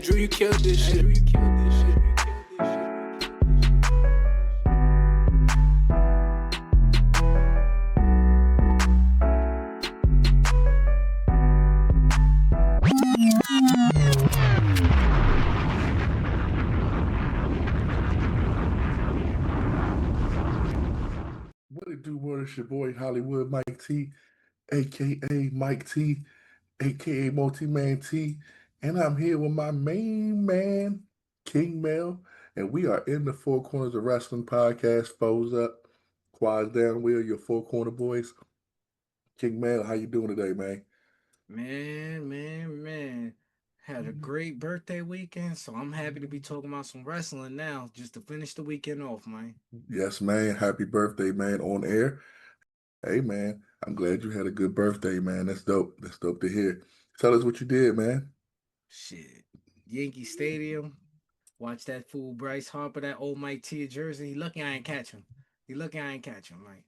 Drew, you killed this shit. You killed this shit. What it do, what it's your boy Hollywood Mike T, aka Mike T, aka Multi-Man T, and I'm here with my main man, King Mel, and we are in the Four Corners of Wrestling podcast, foes up, quads down, we are your Four Corner Boys. King Mel, how you doing today, man? Man. Had a great birthday weekend, so I'm happy to be talking about some wrestling now, just to finish the weekend off, man. Yes, man. Happy birthday, man, on air. Hey, man, I'm glad you had a good birthday, man. That's dope. That's dope to hear. Tell us what you did, man. Shit. Yankee Stadium, watch that fool Bryce Harper, that old Mike T jersey. He lucky I ain't catch him. He lucky I ain't catch him, like.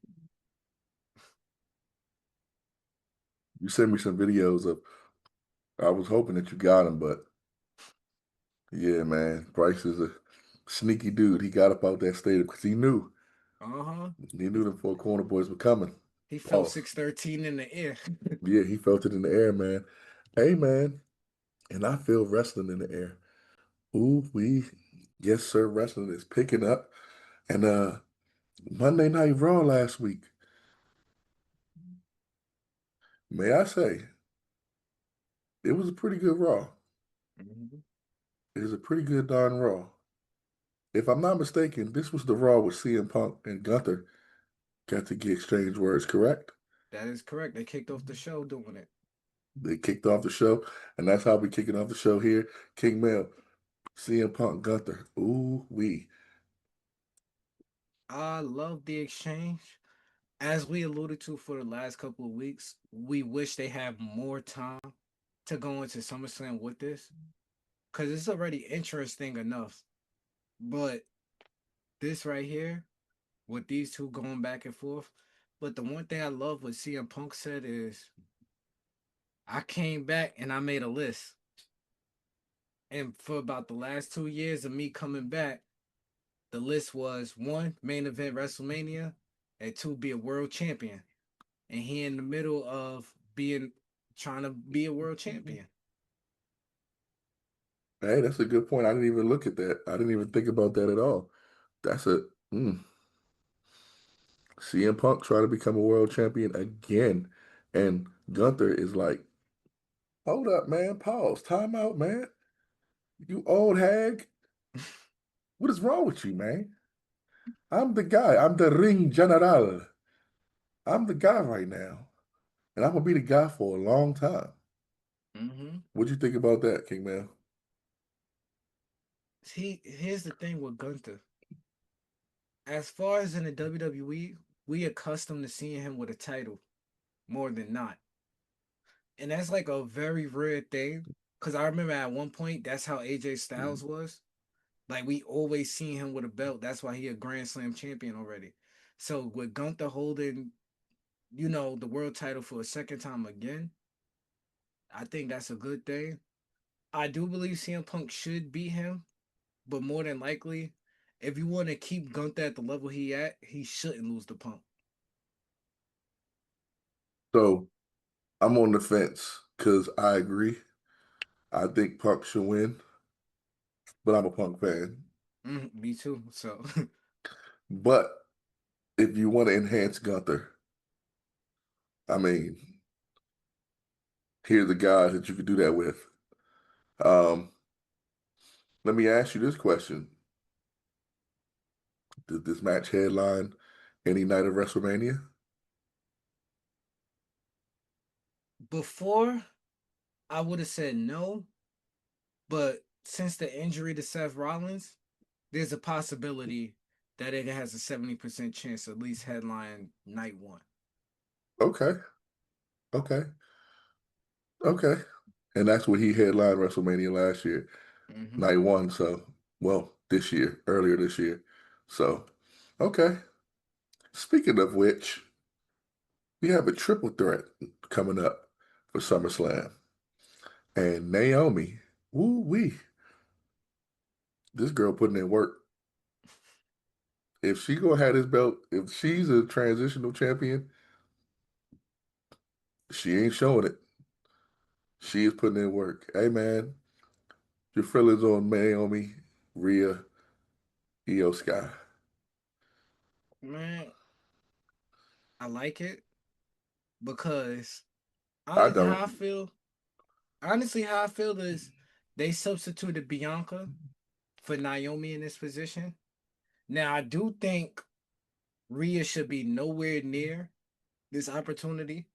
You sent me some videos of, I was hoping that you got him, but yeah, man, Bryce is a sneaky dude. He got up out that stadium because he knew. Uh-huh. He knew them Four Corner Boys were coming. He felt Pause. 613 in the air. Yeah, he felt it in the air, man. Hey, man, and I feel wrestling in the air. Ooh, yes, sir, wrestling is picking up. And Monday Night Raw last week, may I say, it was a pretty good Raw. Mhm. It was a pretty good darn Raw. If I'm not mistaken, this was the Raw with CM Punk and Gunther got to get exchange words, correct? That is correct. They kicked off the show doing it. They kicked off the show, and that's how we kicking off the show here. King Mel, CM Punk, Gunther. Ooh, wee. I love the exchange. As we alluded to for the last couple of weeks, we wish they had more time to go into SummerSlam with this because it's already interesting enough. But this right here, with these two going back and forth, but the one thing I love what CM Punk said is, I came back and I made a list. And for about the last 2 years of me coming back, the list was one, main event WrestleMania, and two, be a world champion. And he in the middle of being trying to be a world champion. Hey, that's a good point. I didn't even look at that. I didn't even think about that at all. That's a CM Punk trying to become a world champion again. And Gunther is like, hold up, man. Pause. Time out, man. You old hag. What is wrong with you, man? I'm the guy. I'm the ring general. I'm the guy right now. And I'm gonna be the guy for a long time. Mm-hmm. What'd you think about that, King Man? Here's the thing with Gunther. As far as in the WWE, we accustomed to seeing him with a title more than not. And that's like a very rare thing. Cause I remember at one point that's how AJ Styles was. Like we always seen him with a belt. That's why he a Grand Slam champion already. So with Gunther holding, the world title for a second time again, I think that's a good thing. I do believe CM Punk should beat him, but more than likely, if you want to keep Gunther at the level he at, he shouldn't lose the Punk. So I'm on the fence because I agree. I think Punk should win, but I'm a Punk fan. Me too. So But if you want to enhance Gunther, I mean, here's the guys that you could do that with. Um, Let me ask you this question. Did this match headline any night of WrestleMania? before I would have said no, but since the injury to Seth Rollins, there's a possibility that it has a 70% chance at least headline night one. Okay, okay, okay. And that's what he headlined WrestleMania last year, Mm-hmm. night one. So, well, this year, earlier this year. So, okay. Speaking of which, we have a triple threat coming up for SummerSlam. And Naomi, woo wee. This girl putting in work. If she gonna have this belt, if she's a transitional champion, she ain't showing it. She is putting in work. Hey man, your feelings on Naomi, Rhea, Io Sky. Man, I like it because I honestly, don't. how I feel is they substituted Bianca for Naomi in this position. Now I do think Rhea should be nowhere near this opportunity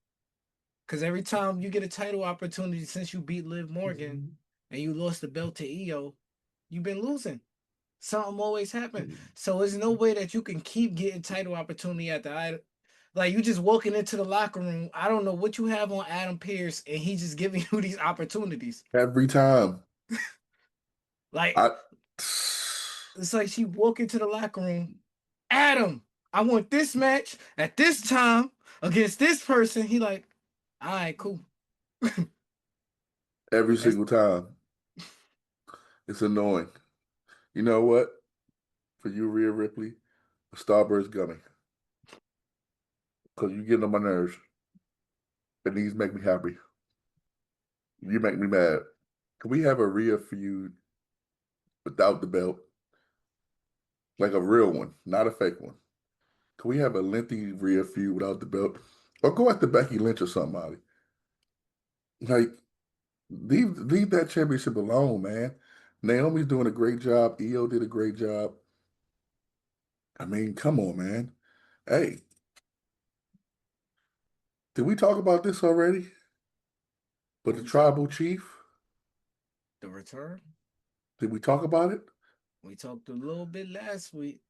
because every time you get a title opportunity since you beat Liv Morgan and you lost the belt to Io, you've been losing. Something always happens. So there's no way that you can keep getting title opportunity at the item. Like you just walking into the locker room. I don't know what you have on Adam Pearce, and he just giving you these opportunities. Every time. Like I it's like she walk into the locker room. Adam, I want this match at this time against this person. He like, all right, cool. every That's single time. It's annoying. You know what? For you, Rhea Ripley, a Starburst gummy. Because you get on my nerves. And these make me happy. You make me mad. Can we have a Rhea feud without the belt? Like a real one, not a fake one. Can we have a lengthy Rhea feud without the belt? Or go after Becky Lynch or somebody. Like, leave that championship alone, man. Naomi's doing a great job. Io did a great job. I mean, come on, man. Hey, did we talk about this already? But the tribal chief, the return. did we talk about it? We talked a little bit last week.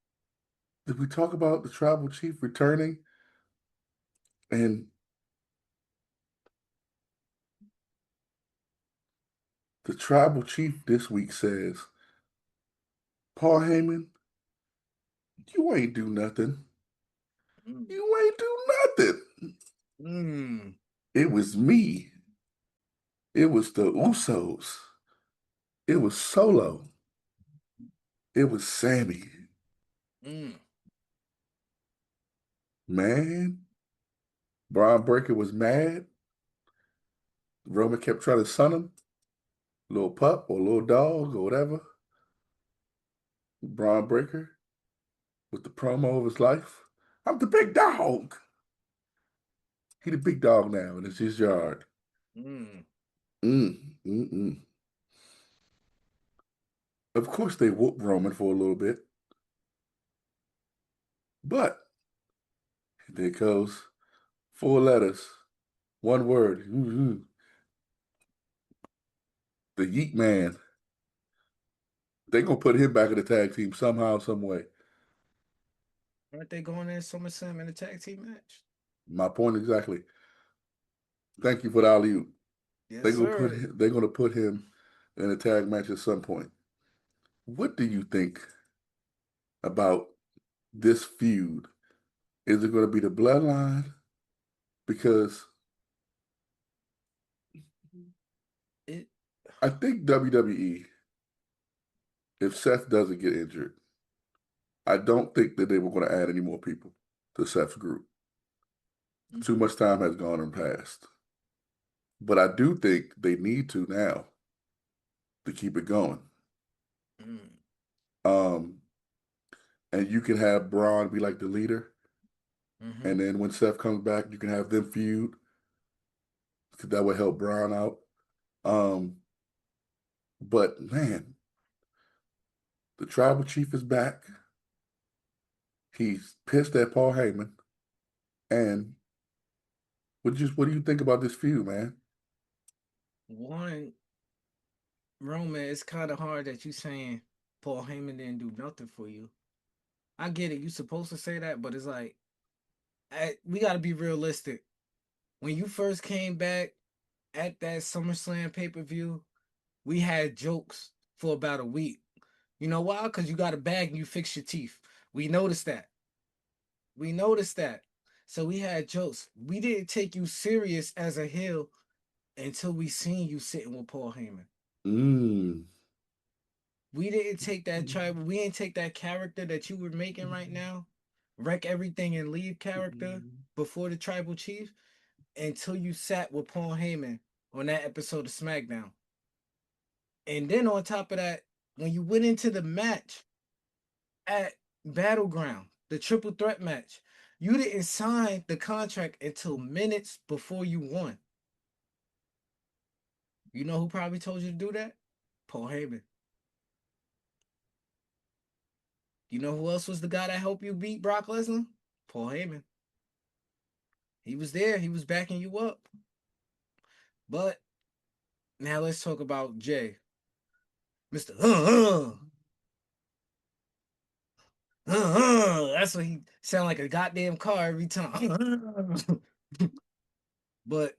Did we talk about the tribal chief returning? And the tribal chief this week says, Paul Heyman, you ain't do nothing. Mm. You ain't do nothing. Mm. It was me. It was the Usos. It was Solo. It was Sammy. Mm. Man, Braun Breaker was mad. Roman kept trying to son him, little pup or little dog or whatever. Braun Breaker with the promo of his life. I'm the big dog. He the big dog now, and it's his yard. Mm. Mm. Of course, they whooped Roman for a little bit, but there goes 4 letters, one word. The Yeet Man. They gonna put him back in the tag team somehow, some way. Aren't they going in SummerSlam in a tag team match? My point exactly. Thank you for the alley oop. Yes, sir. They're gonna put him in a tag match at some point. What do you think about this feud? Is it gonna be the bloodline? Because It. I think WWE, if Seth doesn't get injured, I don't think that they were going to add any more people to Seth's group. Too much time has gone and passed. But I do think they need to now to keep it going. Mm. Um, and you can have Braun be like the leader. Mm-hmm. And then when Seth comes back, you can have them feud. Because that would help Braun out. But man, the tribal chief is back. He's pissed at Paul Heyman. And what do you think about this feud, man? One, Roman, it's kind of hard that you saying Paul Heyman didn't do nothing for you. I get it. You supposed to say that, but it's like we got to be realistic. When you first came back at that SummerSlam pay-per-view, we had jokes for about a week. You know why? Because you got a bag and you fixed your teeth. We noticed that. We noticed that. So we had jokes. We didn't take you serious as a heel until we seen you sitting with Paul Heyman. Mm. We didn't take that tribal. We didn't take that character that you were making right now, wreck everything and leave character before the tribal chief until you sat with Paul Heyman on that episode of SmackDown. And then on top of that, when you went into the match at Battleground, the triple threat match, you didn't sign the contract until minutes before you won. You know who probably told you to do that? Paul Heyman. You know who else was the guy that helped you beat Brock Lesnar? Paul Heyman. He was there. He was backing you up. But now let's talk about Jay. Mr. That's what he sound like, a goddamn car every time. But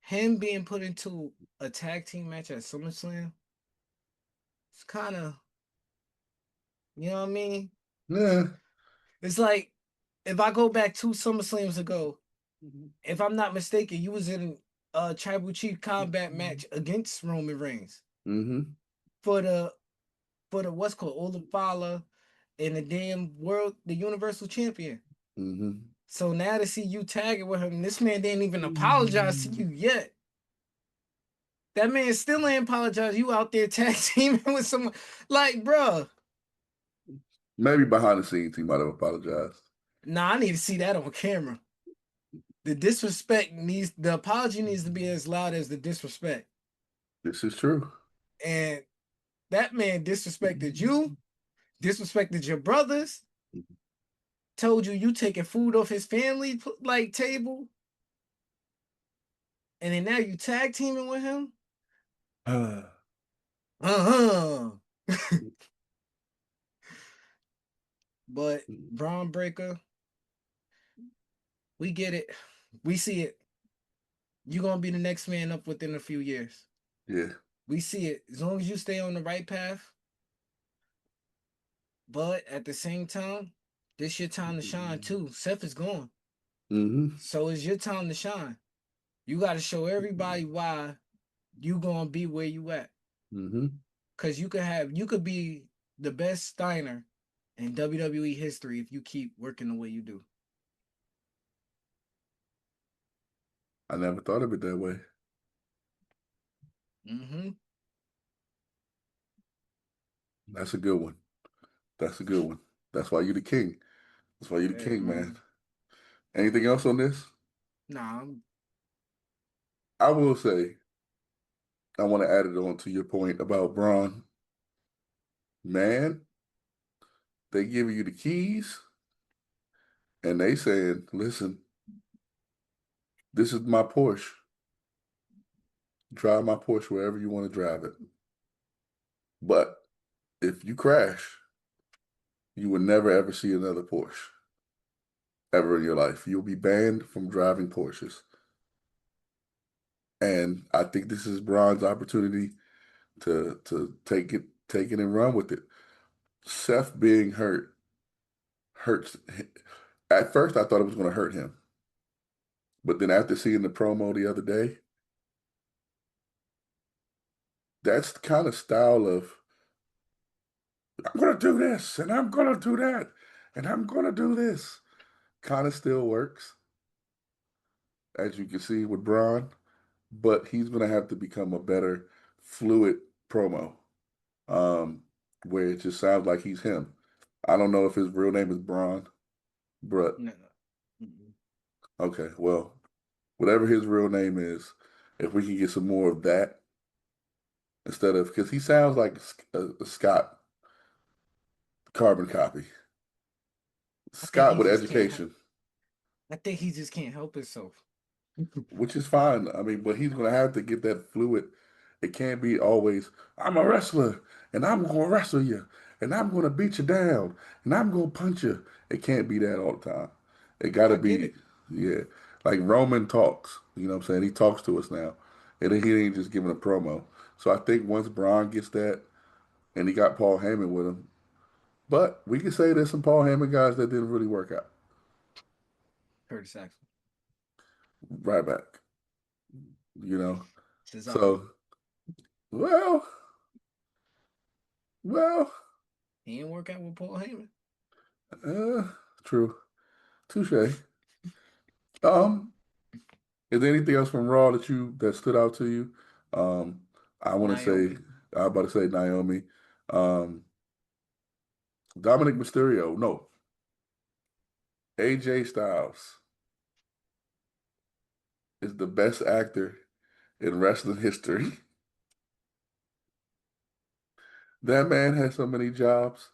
him being put into a tag team match at SummerSlam, it's kind of, you know what I mean? Yeah. It's like, if I go back 2 SummerSlams ago, if I'm not mistaken, you was in a Tribal Chief combat match against Roman Reigns for the what's called Olafala and the damn the Universal Champion. So now to see you tagging with him, this man didn't even apologize to you yet. That man still ain't apologize. You out there tag teaming with someone like, bruh. Maybe behind the scenes he might have apologized. Nah, I need to see that on camera. The apology needs to be as loud as the disrespect. This is true. And that man disrespected you, disrespected your brothers, told you taking food off his family like table, and then now you tag teaming with him. But Braun Breaker, we get it, we see it. You're gonna be the next man up within a few years. Yeah, we see it as long as you stay on the right path. But at the same time, this your time to shine too. Seth is gone. So it's your time to shine. You got to show everybody why you gonna be where you at. Cause you could be the best Steiner in WWE history if you keep working the way you do. I never thought of it that way. That's a good one. That's a good one. That's why you're the king. That's why you're the king, man. Anything else on this? Nah. I will say, I want to add it on to your point about Braun. Man, they give you the keys and they saying, listen, this is my Porsche. Drive my Porsche wherever you want to drive it. But if you crash, you will never ever see another Porsche ever in your life. You'll be banned from driving Porsches. And I think this is Braun's opportunity to take it and run with it. Seth being hurt hurts. At first, I thought it was going to hurt him. But then after seeing the promo the other day, that's the kind of style of, I'm going to do this, and I'm going to do that, and I'm going to do this, kind of still works, as you can see with Braun. But he's going to have to become a better fluid promo, where it just sounds like he's him. I don't know if his real name is Braun, but okay, well, whatever his real name is, if we can get some more of that instead of, because he sounds like a Scott carbon copy. Scott with education. I think he just can't help himself. Which is fine. I mean, but he's going to have to get that fluid. It can't be always, I'm a wrestler, and I'm going to wrestle you, and I'm going to beat you down, and I'm going to punch you. It can't be that all the time. It got to be, yeah. Like Roman talks, you know what I'm saying? He talks to us now, and he ain't just giving a promo. So I think once Braun gets that, and he got Paul Heyman with him, but we can say there's some Paul Heyman guys that didn't really work out. Curtis Axel. Right back. You know? Cesaro. So, well, Well, He didn't work out with Paul Heyman. true. Touche. Um, is there anything else from Raw that stood out to you? Um, I want to say, Naomi. I was about to say Naomi. Um, Dominic Mysterio. No, AJ Styles is the best actor in wrestling history. That man has so many jobs.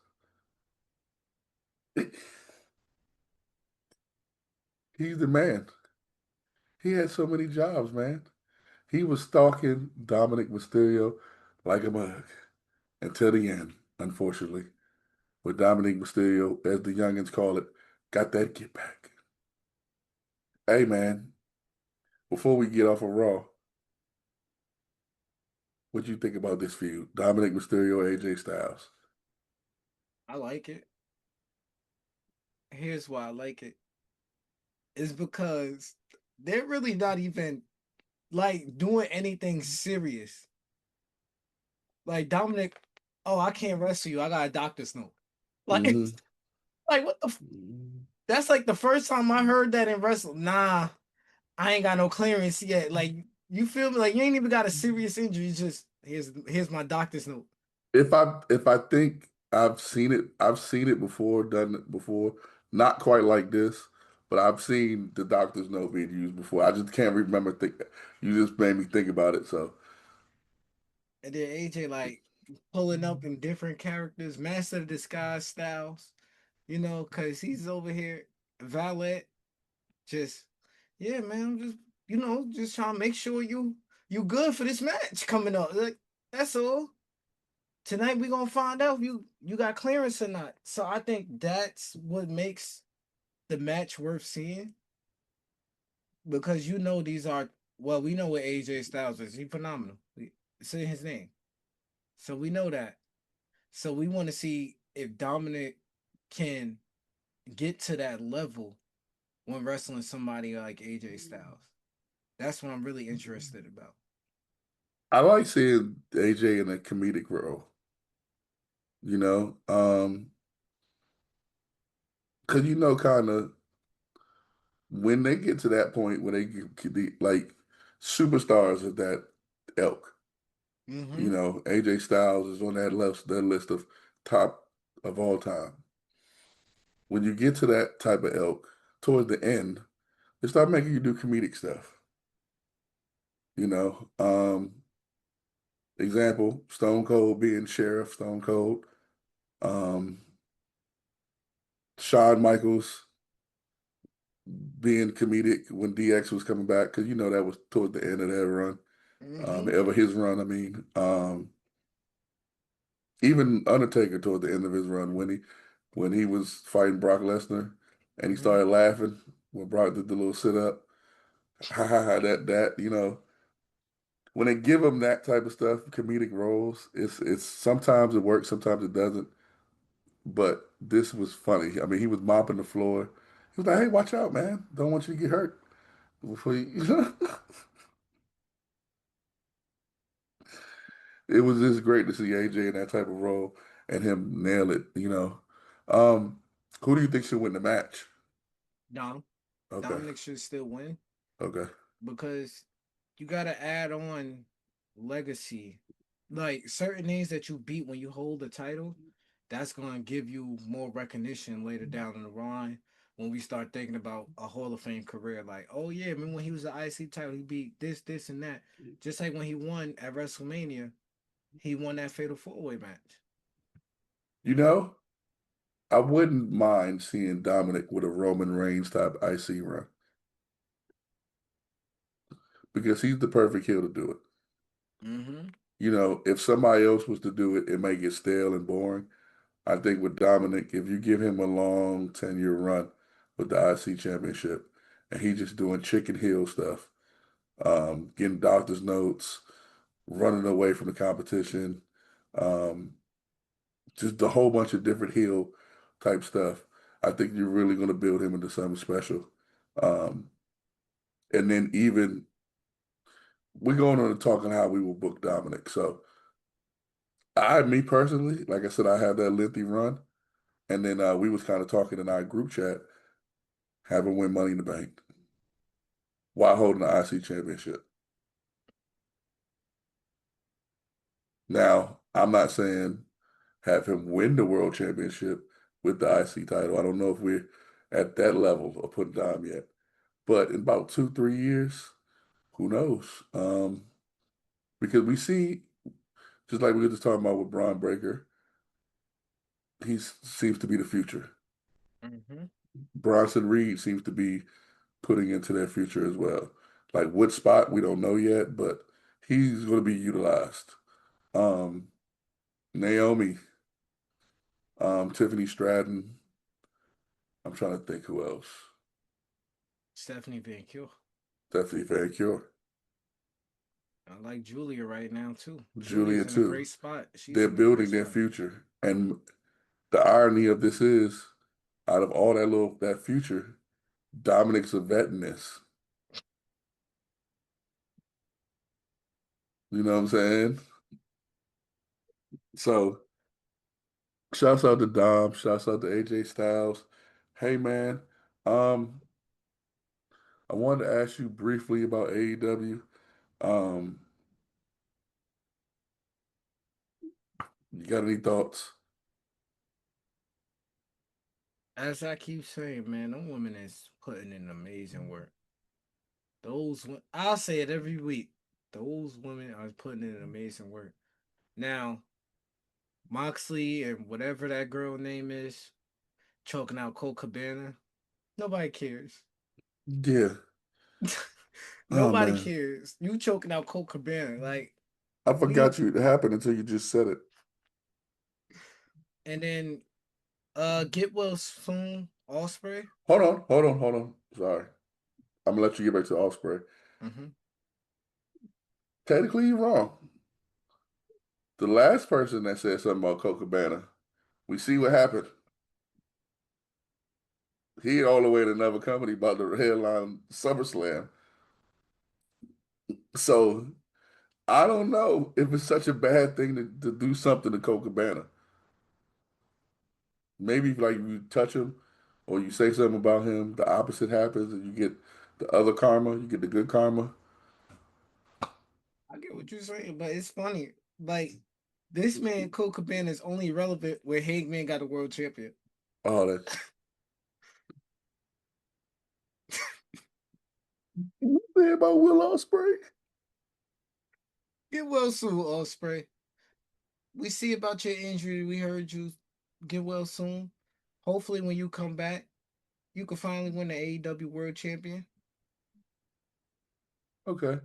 He's the man. He had so many jobs, man. He was stalking Dominic Mysterio like a mug until the end, unfortunately. With Dominic Mysterio, as the youngins call it, got that get back. Hey, man, before we get off of Raw, what you think about this feud? Dominic Mysterio, AJ Styles. I like it. Here's why I like it. Is because they're really not even like doing anything serious. Like Dominic, oh, I can't wrestle you. I got a doctor's note. Like, Mm-hmm. like what the? That's like the first time I heard that in wrestling. Nah, I ain't got no clearance yet. Like, you feel me? Like you ain't even got a serious injury. It's just here's my doctor's note. If I think I've seen it before, done it before. Not quite like this, but I've seen the doctor's note being used before. I just can't remember. You just made me think about it. So And then AJ like pulling up in different characters, Master of Disguise styles. Cause he's over here, valet. Just yeah, man. I'm just just trying to make sure you good for this match coming up. Like that's all. Tonight we gonna find out if you got clearance or not. So I think that's what makes the match worth seeing because these are we know what AJ Styles is. He's phenomenal. It's in his name, so we know that. So we want to see if Dominic can get to that level when wrestling somebody like AJ Styles. That's what I'm really interested about. I like seeing AJ in a comedic role. You know, because kind of when they get to that point where they get like superstars of that elk. Mm-hmm. AJ Styles is on that list of top of all time. When you get to that type of elk, towards the end, they start making you do comedic stuff. You know, example, Stone Cold being Sheriff Stone Cold, um, Shawn Michaels being comedic when DX was coming back, because that was toward the end of that run, Mm-hmm. ever his run. I mean, even Undertaker toward the end of his run when he was fighting Brock Lesnar and he Mm-hmm. started laughing when Brock did the little sit up. Ha ha ha that when they give him that type of stuff, comedic roles, it's sometimes it works, sometimes it doesn't. But this was funny. I mean, he was mopping the floor. He was like, "Hey, watch out, man! Don't want you to get hurt before you." It was just great to see AJ in that type of role and him nail it. Um, who do you think should win the match? Dom. Okay, Dominic should still win okay. because you gotta add on legacy. Like certain names that you beat when you hold the title, that's gonna give you more recognition later down in the line when we start thinking about a Hall of Fame career. Like, oh yeah, remember when he was the IC title, he beat this, and that. Just like when he won at WrestleMania, he won that Fatal 4-Way match. You know, I wouldn't mind seeing Dominic with a Roman Reigns type IC run because he's the perfect heel to do it. Mm-hmm. If somebody else was to do it, it may get stale and boring. I think with Dominic, if you give him a long 10-year run with the IC championship and he's just doing chicken heel stuff, getting doctor's notes, running away from the competition, um, just a whole bunch of different heel type stuff. I think you're really going to build him into something special. Um, and then even we're going on to talking how we will book Dominic. So Me personally, like I said, I had that lengthy run, and then we was kind of talking in our group chat, having win Money in the Bank while holding the IC championship. Now, I'm not saying have him win the world championship with the IC title. I don't know if we're at that level of putting time yet, but in about 2, 3 years, who knows? Because we see, just like we were just talking about with Braun Breaker, he seems to be the future. Hmm. Bronson Reed seems to be putting into their future as well. Like what spot we don't know yet, but he's going to be utilized. Um, Naomi, Tiffany Stratton. I'm trying to think who else. Stephanie Van Kiel. Definitely Van Cure. I like Julia right now too. Julia Julia's in a too. great spot. She's They're in a great building their spot. future. And the irony of this is, out of all that future, Dominic's a vet in this. You know what I'm saying? So shouts out to Dom, shouts out to AJ Styles. Hey man, um, I wanted to ask you briefly about AEW. Um, you got any thoughts? As I keep saying, man, them women is putting in amazing work. I'll say it every week. Those women are putting in amazing work. Now, Moxley and whatever that girl name is, choking out Cole Cabana. Nobody cares. Yeah. Oh Nobody man, cares. You choking out Cole Cabana. Like, I we forgot you it happened until you just said it. and then get well soon, Osprey. Hold on. Sorry, I'm gonna let you get back to Osprey. Mm-hmm. Technically, you're wrong. The last person that said something about Coca Cabana, we see what happened. He all the way to another company about the headline SummerSlam. So I don't know if it's such a bad thing to do something to Coca Cabana. Maybe like you touch him or you say something about him, the opposite happens and you get the other karma, you get the good karma. I get what you're saying, but it's funny. Like this man, Cole Cabana, is only relevant where Hangman got a world champion. Oh, that. What you say about Will Ospreay? Get well soon, Osprey. We see about your injury. We heard you get well soon. Hopefully, when you come back, you can finally win the AEW World Champion. Okay.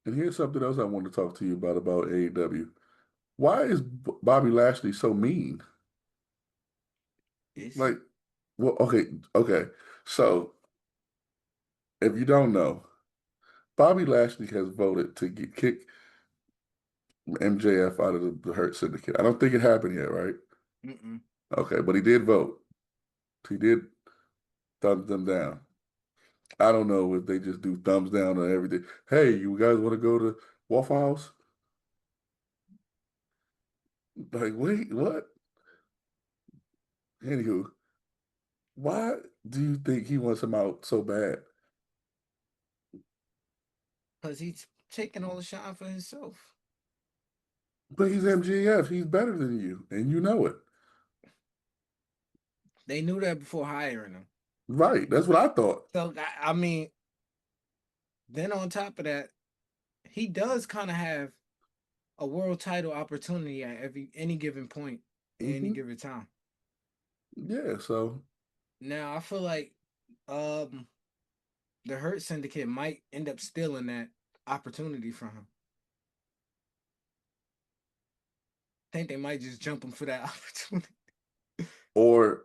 And here's something else I want to talk to you about AEW. Why is Bobby Lashley so mean? Is Like, he? well, okay. So if you don't know, Bobby Lashley has voted to kick MJF out of the Hurt Syndicate. I don't think it happened yet, right? Mm-mm. Okay, but he did vote. He did thumbs them down. I don't know if they just do thumbs down on everything. Hey, you guys want to go to Waffle House? Like, wait, what? Anywho, why do you think he wants him out so bad? Because he's taking all the shine for himself. But he's MJF. He's better than you, and you know it. They knew that before hiring him. Right. That's what I thought. So, I mean, then on top of that, he does kind of have a world title opportunity at any given point, any Hmm. given time. Yeah, so Now, I feel like um the Hurt Syndicate might end up stealing that opportunity from him. I think they might just jump him for that opportunity. or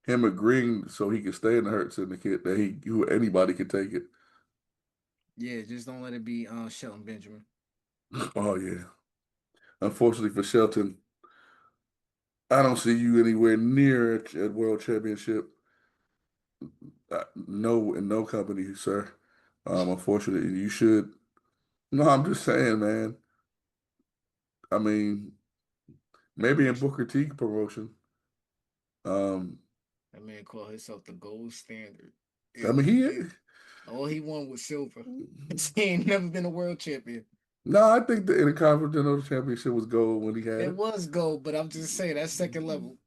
him agreeing so he can stay in the Hurt Syndicate that anybody can take it. Yeah, just don't let it be Shelton Benjamin. Oh yeah. Unfortunately for Shelton, I don't see you anywhere near at World Championship. No, in no company, sir. Unfortunately, you should. No, I'm just saying, man. I mean, Maybe in Booker T promotion. Um, That man called himself the gold standard. I mean, he. All he won was silver. He ain't never been a world champion. No, I think the Intercontinental Championship was gold when he had It it. was gold, but I'm just saying that's second level.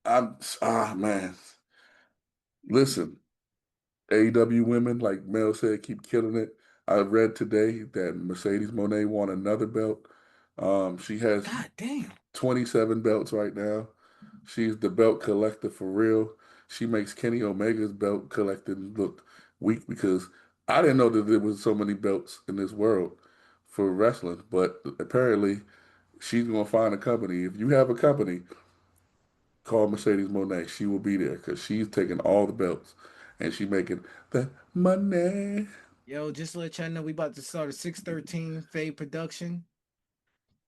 Man. Listen, AEW women, like Mel said, keep killing it. I read today that Mercedes Moné won another belt. She has God damn. 27 belts right now. She's the belt collector for real. She makes Kenny Omega's belt collecting look weak because I didn't know that there was so many belts in this world for wrestling, but apparently she's gonna find a company. If you have a company, call Mercedes Moné. She will be there because she's taking all the belts and she making the money. Yo, just to let y'all know, we about to start a 613 Faye production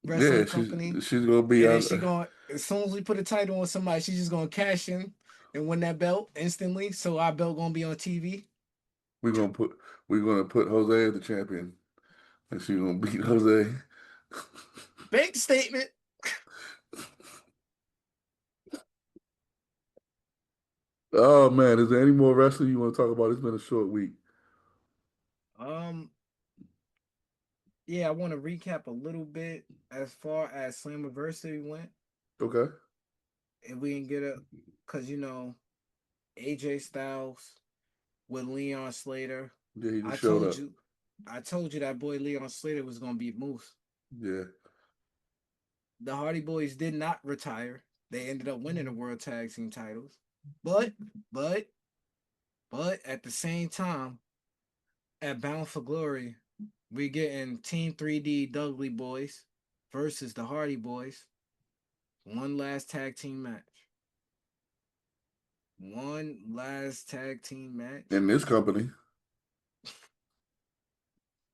Yeah, wrestling company. she's gonna be And then on. she going as soon as we put a title on somebody, she's just gonna cash in and win that belt instantly. So our belt gonna be on TV. We're gonna put we're gonna put Jose as the champion, and she's gonna beat Jose. Bank statement. Oh man, is there any more wrestling you want to talk about? It's been a short week. Um, yeah, I want to recap a little bit as far as Slammiversary went. Okay. If we can get it, because AJ Styles with Leon Slater. Yeah, he I just showed told up. you, I told you that boy Leon Slater was gonna beat Moose. Yeah. The Hardy Boys did not retire. They ended up winning the World Tag Team titles. But, but, but at the same time, at Bound for Glory, we getting Team 3D Dudley Boys versus the Hardy Boys. One last tag team match. One last tag team match. In this company,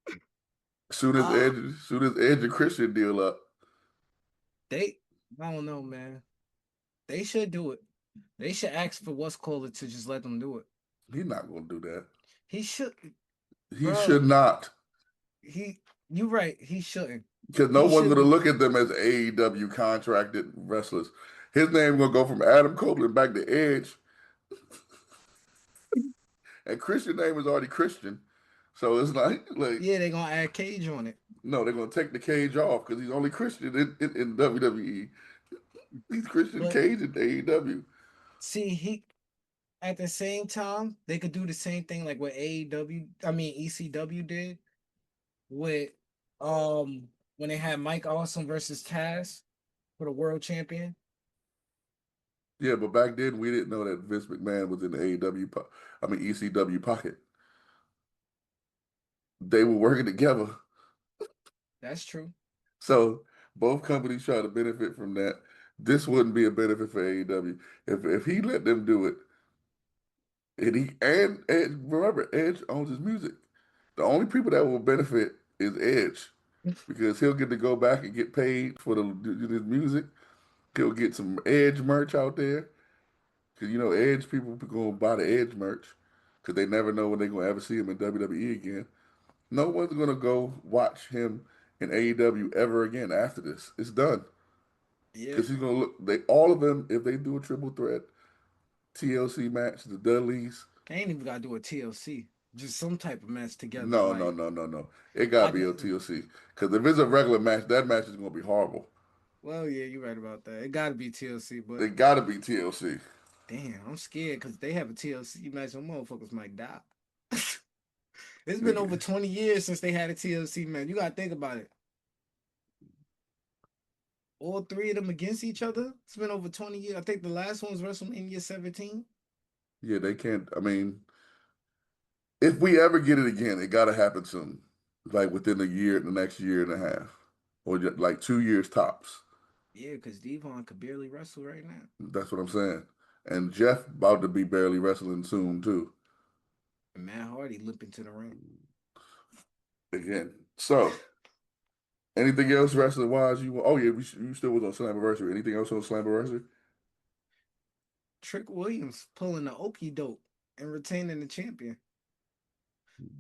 Uh, soon as Edge and Christian deal up, I don't know, man. They should do it. They should ask for what's called it to just let them do it. he's not gonna do that. He should, He bro. should not. You right. He shouldn't. Because no He one's should gonna be. look at them as AEW contracted wrestlers. His name gonna go from Adam Copeland back to Edge, and Christian name is already Christian. So it's like Yeah, they gonna add Cage on it. no, they're gonna take the cage off because he's only Christian in WWE. He's Christian But Cage in AEW. see, he at the same time they could do the same thing like what AEW, I mean ECW did with when they had Mike Awesome versus Taz for the world champion. Yeah, but back then we didn't know that Vince McMahon was in the ECW pocket. They were working together. That's true. So both companies try to benefit from that. This wouldn't be a benefit for AEW. If he let them do it, and Edge, remember, Edge owns his music. The only people that will benefit is Edge because he'll get to go back and get paid for his music. He'll get some Edge merch out there because Edge people gonna buy the Edge merch because they never know when they're gonna ever see him in WWE again. No one's gonna go watch him in AEW ever again after this. It's done Yeah. because he's gonna look. They all of them if they do a triple threat TLC match, the Dudleys. They ain't even gotta do a TLC. Just some type of match together. No, no, Like no, no, no. It gotta I be could, on TLC because if it's a regular match, that match is gonna be horrible. well, yeah, you're right about that. It gotta be TLC, but It gotta be TLC. damn, I'm scared because they have a TLC match, some motherfuckers might die. It's been over Nigga. 20 years since they had a TLC match. You gotta think about it. All three of them against each other. It's been over 20 years. I think the last one was WrestleMania 17. Yeah, they can't. I mean, if we ever get it again, it gotta happen soon, like within a year, the next year and a half, or just like 2 years tops. Yeah, because Devon could barely wrestle right now. That's what I'm saying. And Jeff about to be barely wrestling soon too. And Matt Hardy limping to the ring. Again. So, anything else wrestling wise? Oh yeah, you still was on Slammiversary. Anything else on Slammiversary? Trick Williams pulling the okie doke and retaining the champion.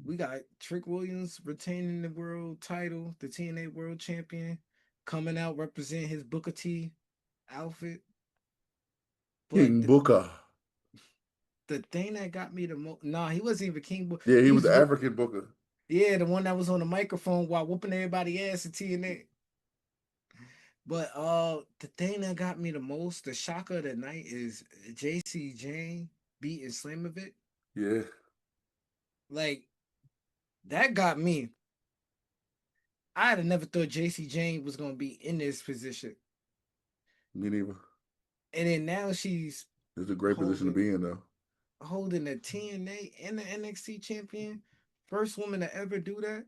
We got Trick Williams retaining the world title, the TNA world champion, coming out representing his Booker T outfit. But King Booker. the thing that got me the most, nah, he wasn't even King Booker. Yeah, he was He's the African Booker. yeah, the one that was on the microphone while whooping everybody ass at TNA. But the thing that got me the most, the shocker of the night is JC Jane beating Slamovic. Yeah, Like that got me. I'd have never thought JC Jane was gonna be in this position. me neither. And then now she's It's a great position to holding be in, though. holding the TNA and the NXT champion. First woman to ever do that.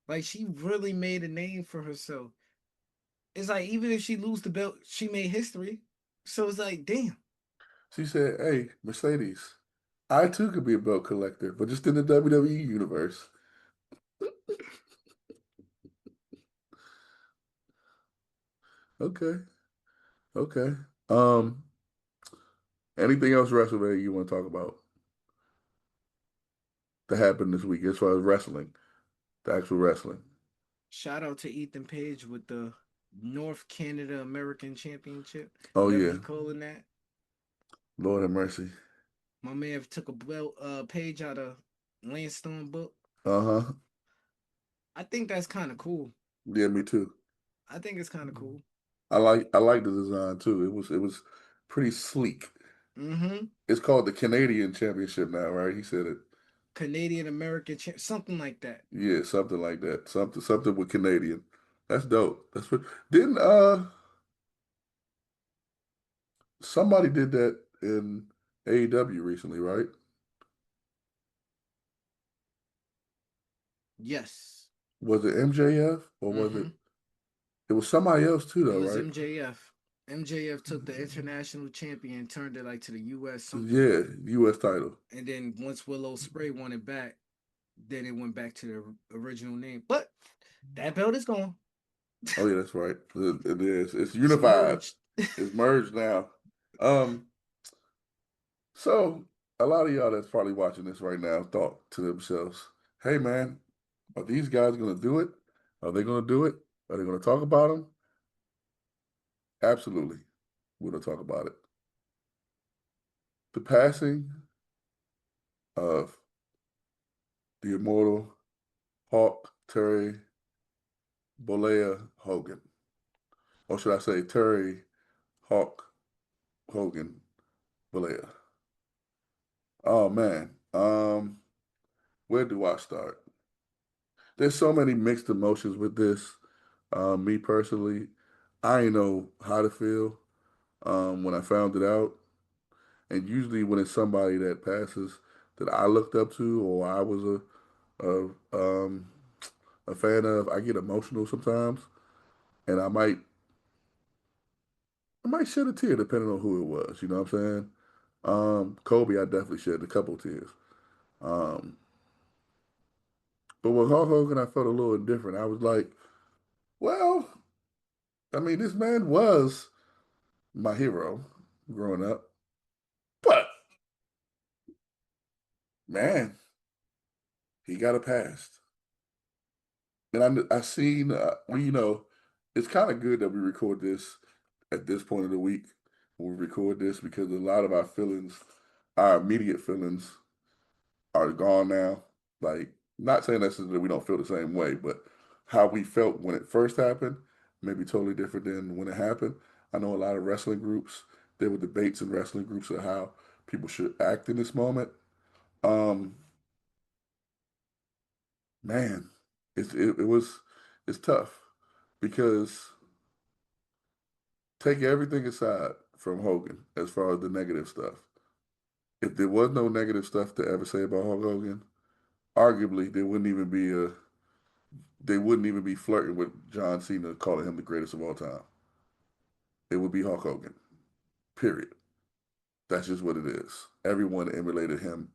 Like she really made a name for herself. It's like even if she lose the belt, she made history. So it's like, damn. She said, "Hey, Mercedes, I too could be a belt collector, but just in the WWE universe." Okay, okay. Um, Anything else WrestleMania you want to talk about that happened this week as far as wrestling, the actual wrestling? Shout out to Ethan Page with the North Canada American Championship, Oh whatever yeah, you calling that. Lord have mercy. My man took a belt page out of Lance Storm book. Uh-huh. I think that's kind of cool. Yeah, me too. I think it's kind of cool. I like the design too. It was pretty sleek. Mm-hmm. It's called the Canadian Championship now, right? He said it. Canadian American something like that. Yeah, something like that. Something with Canadian. That's dope. That's what didn't somebody did that in AEW recently, right? Yes. Was it MJF or was Mm-hmm. it was somebody else too It though, was right? MJF. MJF took the international champion, turned it like to the US something. Yeah, US title. And then once Willow Spray won it back, then it went back to the original name. But that belt is gone. Oh yeah, that's right. It is. It's It's unified. merged. It's merged now. Um, so a lot of y'all that's probably watching this right now thought to themselves, "Hey man, are these guys gonna do it? Are they gonna do it? Are they gonna talk about them?" Absolutely, we're gonna talk about it. The passing of the immortal Hawk Terry Bollea Hogan, or should I say Terry Hawk Hogan Bollea? Oh man, where do I start? There's so many mixed emotions with this. Me personally, I ain't know how to feel when I found it out. And usually, when it's somebody that passes that I looked up to or I was a a fan of, I get emotional sometimes, and I might shed a tear depending on who it was. You know what I'm saying? Kobe, I definitely shed a couple tears. Um, but with Hulk Hogan, I felt a little indifferent. I was like, well, I mean, this man was my hero growing up. But man, he got a past. And I seen, it's kind of good that we record this at this point of the week when we record this because a lot of our feelings, our immediate feelings, are gone now. Like, not saying necessarily that we don't feel the same way, but how we felt when it first happened may be totally different than when it happened. I know a lot of wrestling groups, there were debates in wrestling groups of how people should act in this moment. Um, Man, it's tough because take everything aside from Hogan as far as the negative stuff. If there was no negative stuff to ever say about Hulk Hogan, arguably they wouldn't even be flirting with John Cena calling him the greatest of all time. It would be Hulk Hogan. Period. That's just what it is. Everyone emulated him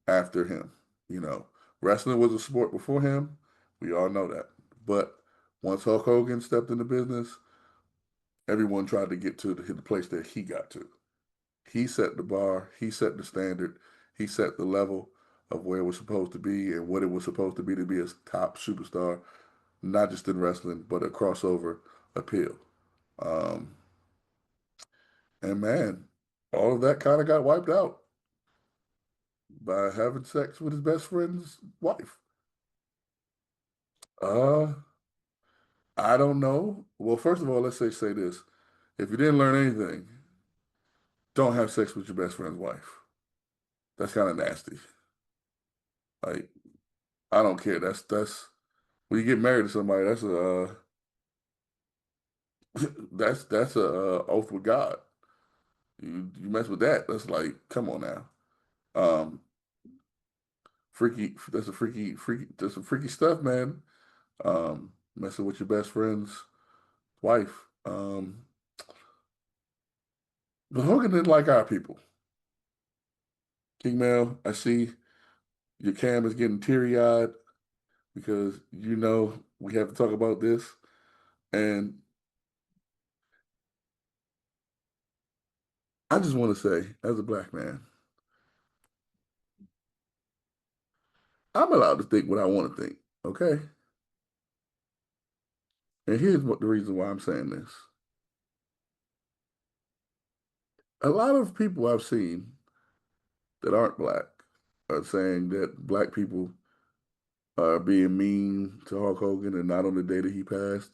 after him. You know, wrestling was a sport before him. We all know that. But once Hulk Hogan stepped into business, everyone tried to get to the place that he got to. He set the bar, he set the standard, he set the level of where it was supposed to be and what it was supposed to be a top superstar. not just in wrestling, but a crossover appeal. Um, and man, all of that kind of got wiped out by having sex with his best friend's wife. Uh, I don't know. Well, first of all, let's say this. If you didn't learn anything, don't have sex with your best friend's wife. That's kind of nasty. Like, I don't care. That's when you get married to somebody, that's a that's a oath with God. You mess with that, that's like, come on now. Um, freaky. That's some freaky stuff, man. Messing with your best friend's wife. But Hogan didn't like our people. King Mel, I see your cam is getting teary eyed because you know we have to talk about this. And I just want to say, as a black man, I'm allowed to think what I want to think, okay? And here's what the reason why I'm saying this. A lot of people I've seen that aren't black are saying that black people are being mean to Hulk Hogan and not on the day that he passed.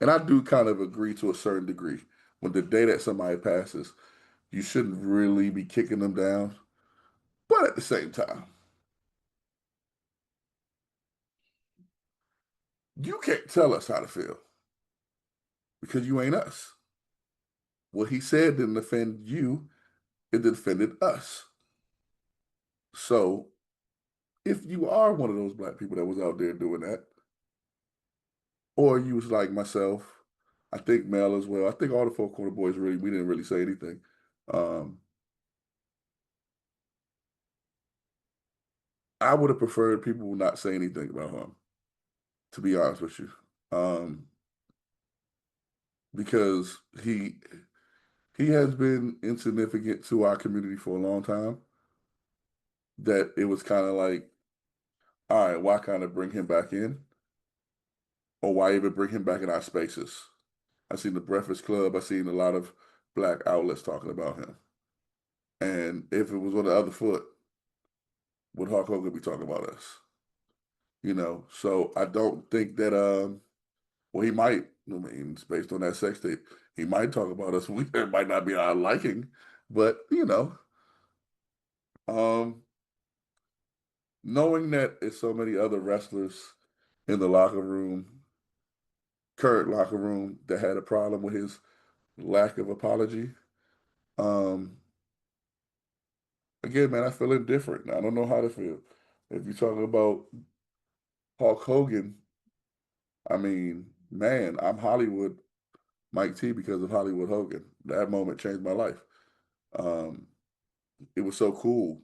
And I do kind of agree to a certain degree. When the day that somebody passes, you shouldn't really be kicking them down. But at the same time, you can't tell us how to feel because you ain't us. What he said didn't offend you, it offended us. So if you are one of those black people that was out there doing that, or you was like myself, I think Mel as well. I think all the four Corner Boys really we didn't really say anything. Um, I would have preferred people not say anything about him, to be honest with you, because he has been insignificant to our community for a long time. That it was kind of like, all right, why kind of bring him back in, or why even bring him back in our spaces? I seen the Breakfast Club. I seen a lot of black outlets talking about him. And if it was on the other foot, would Hulk Hogan be talking about us? You know, so I don't think that well he might. I mean, it's based on that sex tape. He might talk about us. It might not be our liking, but um, knowing that there's so many other wrestlers in the locker room, current locker room, that had a problem with his lack of apology. Um, again, man, I feel indifferent. I don't know how to feel. If you're talking about Hulk Hogan, I mean, man, I'm Hollywood Mike T because of Hollywood Hogan. That moment changed my life. Um, it was so cool,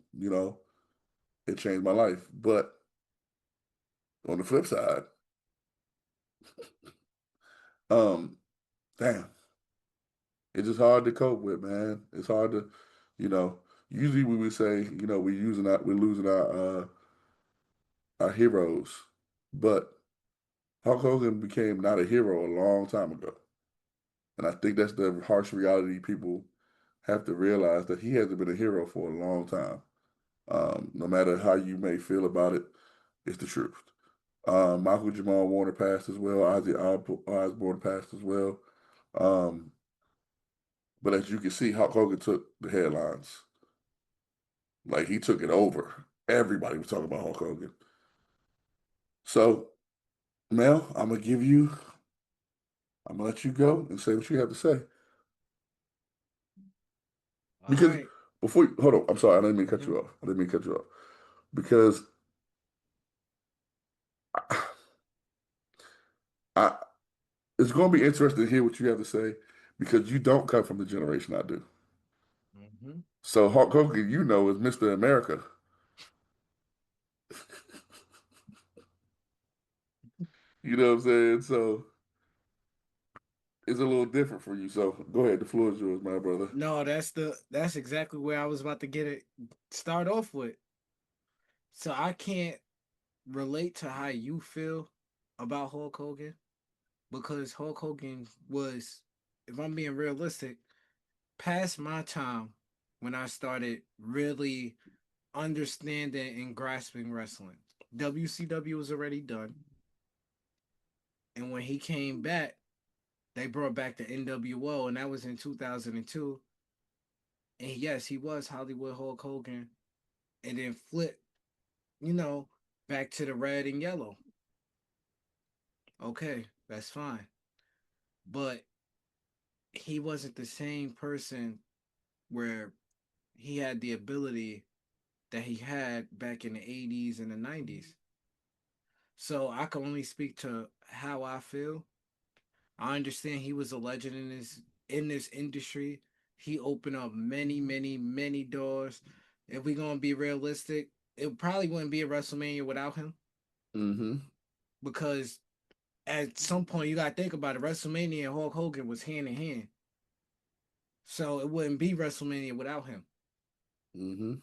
it changed my life. But on the flip side, um, damn, it's just hard to cope with, man. It's hard to, you know, usually we would say, we're losing our heroes. But Hulk Hogan became not a hero a long time ago. And I think that's the harsh reality people have to realize that he hasn't been a hero for a long time. No matter how you may feel about it, it's the truth. Michael Jamal Warner passed as well. Ozzy Osbourne passed as well. Um, but as you can see, Hulk Hogan took the headlines. Like he took it over. Everybody was talking about Hulk Hogan. So, Mel, I'm gonna let you go and say what you have to say. All Because right. hold on, I'm sorry, I didn't mean to cut Mhm. you off. I didn't mean to cut you off. Because I, I it's gonna be interesting to hear what you have to say because you don't come from the generation I do. Mhm. So Hulk Hogan, is Mr. America. You know what I'm saying? So it's a little different for you. So go ahead, the floor is yours, my brother. No, that's exactly where I was about to get it start off with. So I can't relate to how you feel about Hulk Hogan because Hulk Hogan was, if I'm being realistic, past my time when I started really understanding and grasping wrestling. WCW was already done. And when he came back, they brought back the NWO, and that was in 2002. And yes, he was Hollywood Hulk Hogan, and then flipped, you know, back to the red and yellow. Okay, that's fine. But he wasn't the same person where he had the ability that he had back in the 80s and the 90s. So I can only speak to how I feel. I understand he was a legend in this industry. He opened up many, many, many doors. If we're gonna be realistic, it probably wouldn't be a WrestleMania without him. Mm-hmm. Because at some point you gotta think about it. WrestleMania and Hulk Hogan was hand in hand. So it wouldn't be WrestleMania without him. Mm-hmm.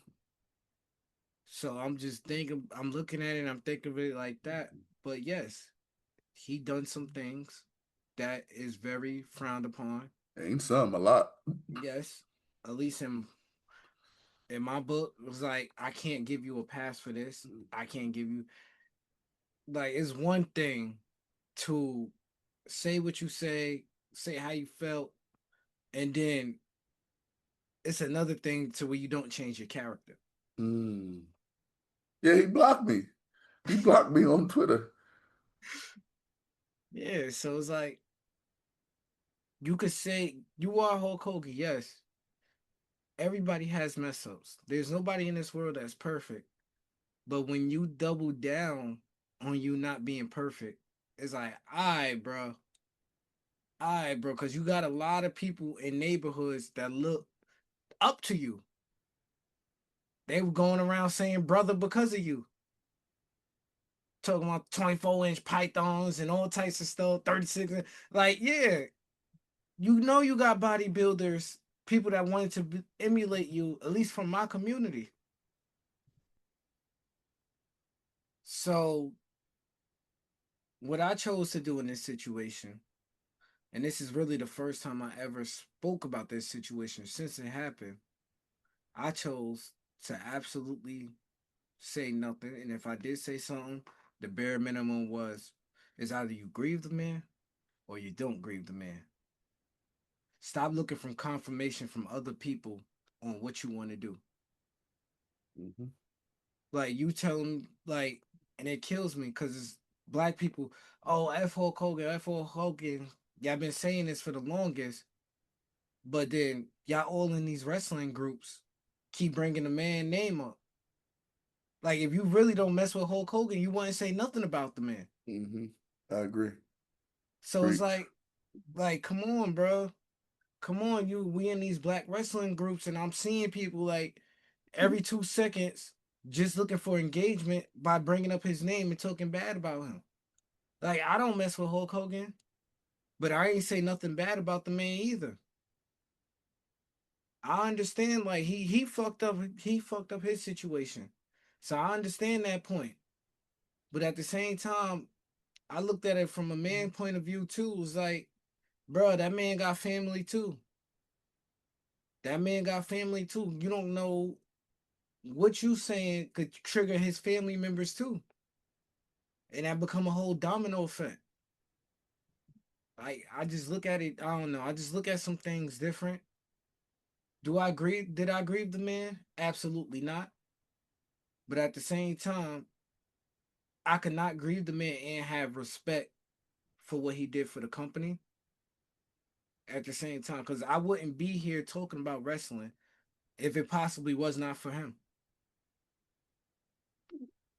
So I'm just thinking, I'm looking at it and I'm thinking of it like that. But yes, he done some things that is very frowned upon. Ain't some, a lot. Yes, at least in my book, it was like I can't give you a pass for this. I can't give you like it's one thing to say what you say how you felt, and then it's another thing to where you don't change your character. Mm. Yeah, he blocked me. He blocked me on Twitter. Yeah, so it's like you could say you are Hulk Hogan, yes. Everybody has mess ups. There's nobody in this world that's perfect. But when you double down on you not being perfect, it's like, all right, bro, because you got a lot of people in neighborhoods that look up to you. They were going around saying brother because of you. Talking about 24-inch pythons and all types of stuff, 36. Like, yeah, you know you got bodybuilders, people that wanted to emulate you, at least from my community. So, what I chose to do in this situation, and this is really the first time I ever spoke about this situation since it happened, I chose to absolutely say nothing. And if I did say something, the bare minimum was is either you grieve the man or you don't grieve the man. Stop looking for confirmation from other people on what you want to do. Mm-hmm. Like you tell them, like, and it kills me because it's black people. Oh, F Hulk Hogan, F Hulk Hogan. Y'all been saying this for the longest, but then y'all all in these wrestling groups keep bringing the man name up. Like if you really don't mess with Hulk Hogan, you wouldn't say nothing about the man. Mm-hmm. I agree. So it's Preach. like, come on, bro. Come on, we in these black wrestling groups, and I'm seeing people like every 2 seconds just looking for engagement by bringing up his name and talking bad about him. Like I don't mess with Hulk Hogan, but I ain't say nothing bad about the man either. I understand like he fucked up his situation. So I understand that point. But at the same time, I looked at it from a man point of view too. It was like, bro, that man got family too. That man got family too. You don't know what you saying could trigger his family members too. And that become a whole domino effect. I just look at it, I don't know. I just look at some things different. Do I agree? Did I grieve the man? Absolutely not. But at the same time, I could not grieve the man and have respect for what he did for the company at the same time. Because I wouldn't be here talking about wrestling if it possibly was not for him.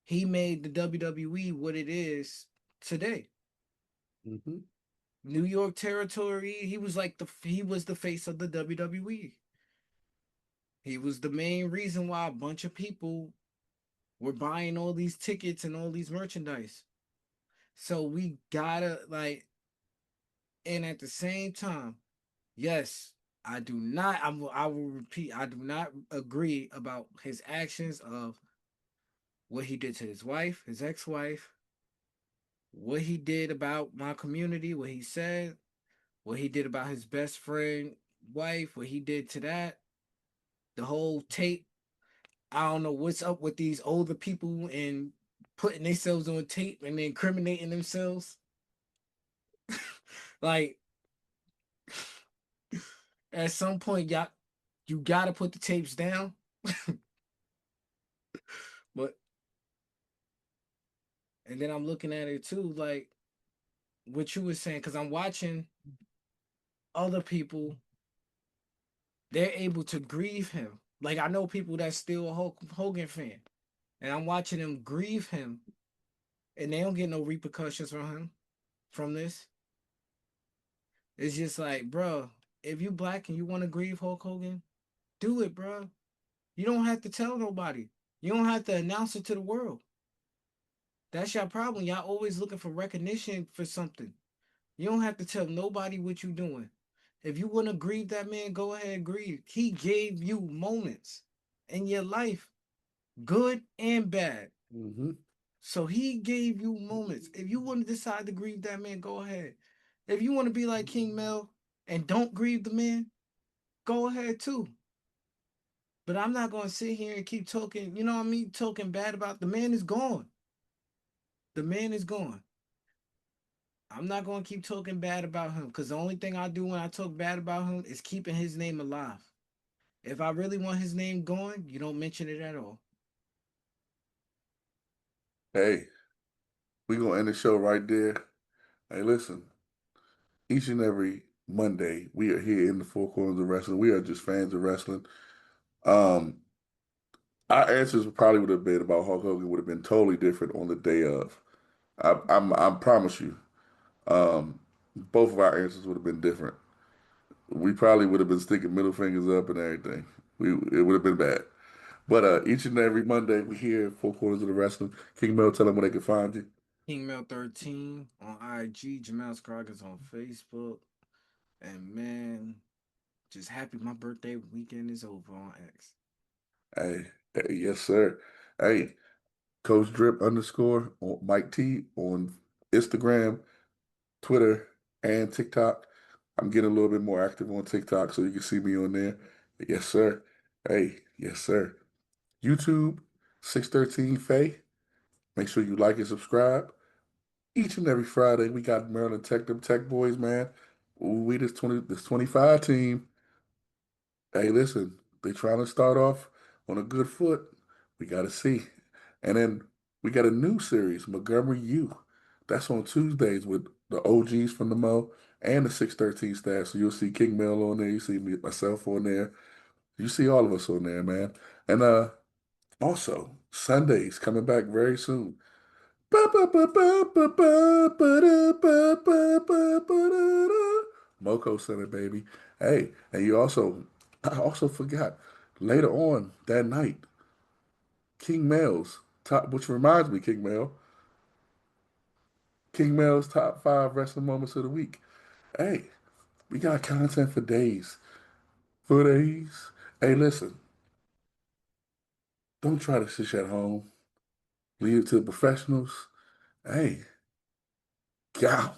He made the WWE what it is today. Mm-hmm. New York territory, he was the face of the WWE. He was the main reason why a bunch of people were buying all these tickets and all these merchandise. So we gotta like, and at the same time, yes, I do not. I will repeat. I do not agree about his actions of what he did to his wife, his ex-wife, what he did about my community, what he said, what he did about his best friend, wife, what he did to that, the whole tape. I don't know what's up with these older people and putting themselves on tape and incriminating themselves. Like at some point, y'all, you gotta put the tapes down. But and then I'm looking at it too, like what you were saying, because I'm watching other people, they're able to grieve him. Like I know people that's still a Hogan fan, and I'm watching them grieve him, and they don't get no repercussions from him from this. It's just like, bro, if you black and you want to grieve Hulk Hogan, do it, bro. You don't have to tell nobody. You don't have to announce it to the world. That's your problem. Y'all always looking for recognition for something. You don't have to tell nobody what you doing. If you want to grieve that man, go ahead and grieve. He gave you moments in your life, good and bad. Mm-hmm. So he gave you moments. If you want to decide to grieve that man, go ahead. If you want to be like King Mel and don't grieve the man, go ahead too. But I'm not going to sit here and keep talking, you know what I mean? Talking bad about the man is gone. The man is gone. I'm not going to keep talking bad about him because the only thing I do when I talk bad about him is keeping his name alive. If I really want his name going, you don't mention it at all. Hey, we gonna end the show right there. Hey, listen, each and every Monday, we are here in the four corners of wrestling. We are just fans of wrestling. Um, our answers probably would have been about Hulk Hogan would have been totally different on the day of. I promise you. Um, both of our answers would have been different. We probably would have been sticking middle fingers up and everything. It would have been bad. But each and every Monday, we here at Four Corners of the Wrestling. King Mel, tell them where they can find you. King Mel 13 on IG, Jemell Scroggins on Facebook. And man, just happy my birthday weekend is over on X. Hey, yes, sir. Hey, Coach Drip underscore on Mike T on Instagram, Twitter, and TikTok. I'm getting a little bit more active on TikTok, so you can see me on there. Yes, sir. Hey, yes, sir. YouTube, 613 Faye. Make sure you like and subscribe. Each and every Friday, we got Maryland Tech, them Tech boys, man. We this 25 team. Hey, listen, they trying to start off on a good foot. We got to see. And then we got a new series, Montgomery U. That's on Tuesdays with the OGs from the Mo and the 613 staff. So you'll see King Mel on there. You see me, myself on there. You see all of us on there, man. And also, Sundays coming back very soon. Moco Center, baby. Hey, and I also forgot later on that night, King Mel's top, which reminds me, King Mel's top five wrestling moments of the week. Hey, we got content for days. For days. Hey, listen, don't try to sit at home. Leave it to the professionals. Hey, go.